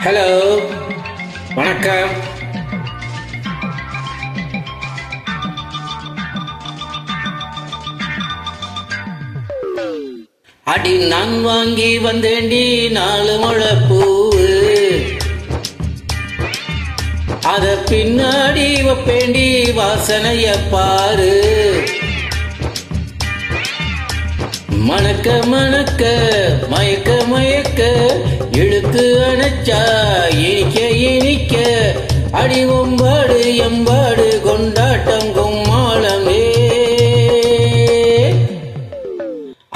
Hello, வணக்கம். அடி நான் வாங்கி வந்தேண்டி 4 முழ பூவு, அத பின்னாடி வப்பேண்டி வாசனைய பாரு. மணக்க மணக்க மயக்க மயக்க இழுத்து அணைச்சா இனிக்க இனிக்க அடி ஒம்பாடு எம்பாடு கொண்டாட்டம் கும்மாளமே.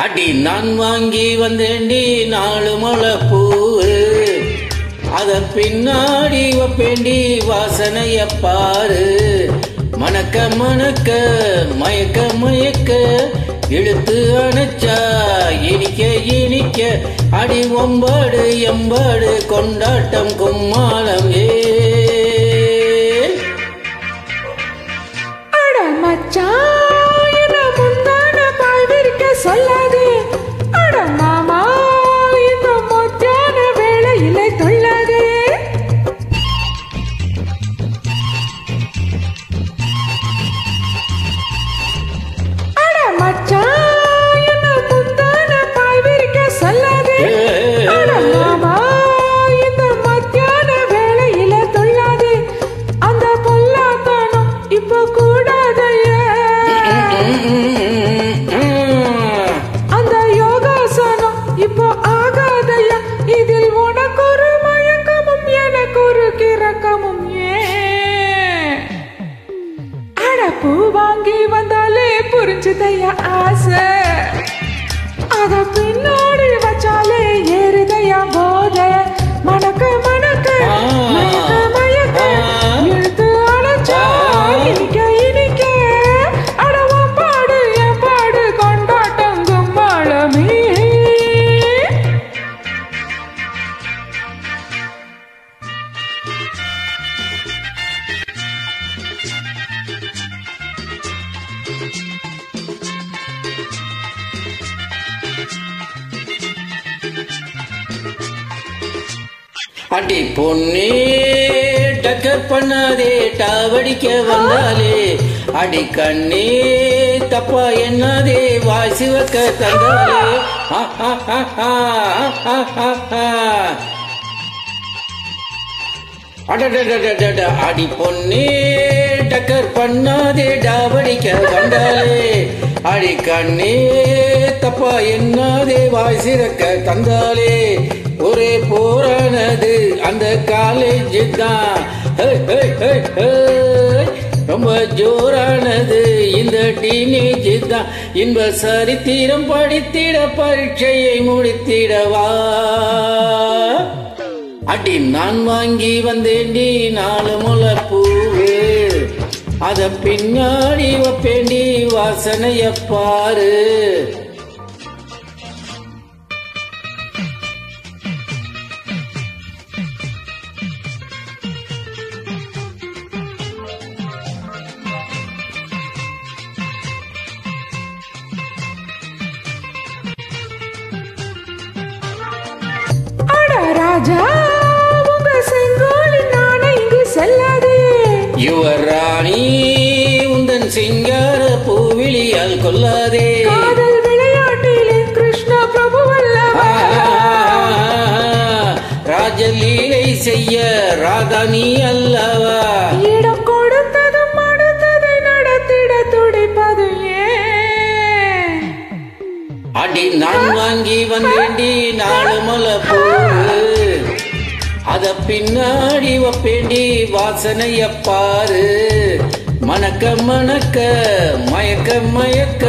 அடி நான் வாங்கி வந்தேண்டி 4 முழ பூவு, அத பின்னாடி வப்பேண்டி வாசனைய பாரு. மணக்க மணக்க மயக்க மயக்க இழுத்து அணைச்சா இனிக்க இனிக்க அடி ஒம்பாடு எம்பாடு கொண்டாட்டம் கும்மாளம். அட மச்சான் என்ன முந்தான பாய் விரிக்க சொல்லாதே. அட மாமா இந்த மத்தியான வேளையிலே தொல்லாதே. அட மச்சான் என்ன முந்தான பாய் விரிக்க சொல்லாதே. அட மாமா இந்த மத்தியான வேளையிலே தொல்லாதே. அந்த பொல்லாத்தனம் இப்ப கூடாதையே. அந்த யோகாசனம் இப்போ ஆகாதையா. இதில் உனக்கு ஒரு மயக்கமும் எனக்கு ஒரு கிறக்கமும் ஏன்? அட பூ வாங்கி வந்தாலே புரிஞ்சுதையா ஆசை. அத பின்னாடி வச்சாலே ஏறுதையா போத. மணக்க மணக்க மயக்க மயக்க இழுத்து அழைச்சா இனிக்க இனிக்க அடவும் பாடு என் பாடு கொண்டாட்டம் கும்மாளமே. அடி பொன்னே டக்கர் பண்ணாதே டாவடிக்க வந்தாலே. அடி கண்ணே தப்பா என்னாதே வாசி வைக்க தந்தாலே. அடி பொன்னே டக்கர் பண்ணாதே டாவடிக்க வந்தாலே. அடி கண்ணே தப்பா என்னாதே வாசி வைக்க தந்தாலே. ஒரே போரானது அந்த காலேஜ் தான், ரொம்ப ஜோரானது இந்த டீனேஜ் தான். இன்ப சரித்திரம் படித்திட பரீட்சையை முடித்திடவா. அடி நான் வாங்கி வந்தேண்டி 4 முழ பூவு, அத பின்னாடி வப்பேண்டி வாசனைய பாரு. ராஜா உங்க செங்கோலின் நாண இங்கு செல்லாதே. யுவர் ராணி உந்தன் சிங்கார பூவிழியால் கொல்லாதே. காதல் விளையாட்டிலே கிருஷ்ண பிரபு அல்லவா. ராஜலீலை செய்ய ராதா நீ அல்லவா. இடம் கொடுத்ததும் அடுத்ததை நடத்திட துடிப்பது ஏன்? அடி நான் வாங்கி வந்தேண்டி 4 முழ பூவு, அத பின்னாடி வப்பேண்டி வாசனைய பாரு. மணக்க மணக்க மயக்க மயக்க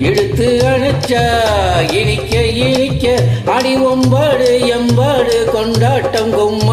இழுத்து அணைச்சா இனிக்க இனிக்க அடி ஒம்பாடு எம்பாடு கொண்டாட்டம் கும்மாளம்.